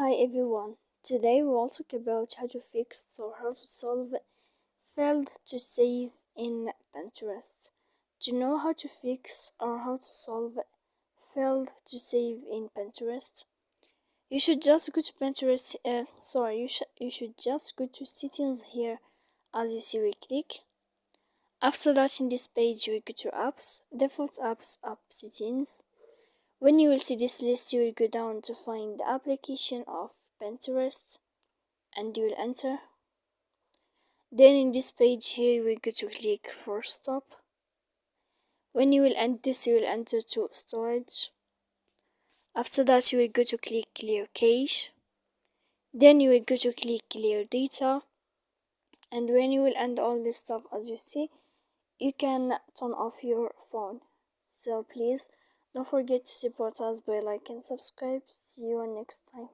Hi everyone, today we'll talk about how to fix or how to solve failed to save in Pinterest. Do you know how to fix or how to solve failed to save in Pinterest? You should just go to Pinterest, you should just go to settings here. As you see, we click. After that, in this page, we go to apps, default apps, app settings. When you will see this list, you will go down to find the application of Pinterest and you will enter. Then in this page here, you will go to click for stop. When you will end this, you will enter to storage. After that, you will go to click clear cache. Then you will go to click clear data. And when you will end all this stuff, as you see, you can turn off your phone. So please don't forget to support us by like and subscribe. See you next time.